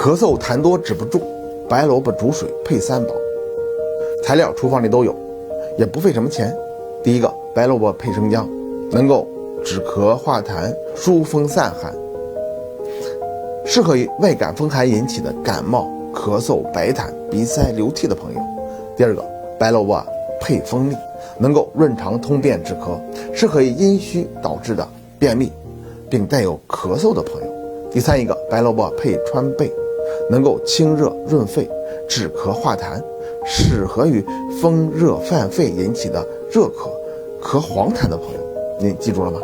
咳嗽痰多止不住，白萝卜煮水配3宝。材料厨房里都有，也不费什么钱。第一个，白萝卜配生姜，能够止咳化痰、疏风散寒，适合于外感风寒引起的感冒、咳嗽、白痰、鼻塞、流涕的朋友。第二个，白萝卜配蜂蜜，能够润肠通便止咳，适合于阴虚导致的便秘并带有咳嗽的朋友。第三一个，白萝卜配川贝，能够清热润肺、止咳化痰，适合于风热犯肺引起的热咳、咳黄痰的朋友。您记住了吗？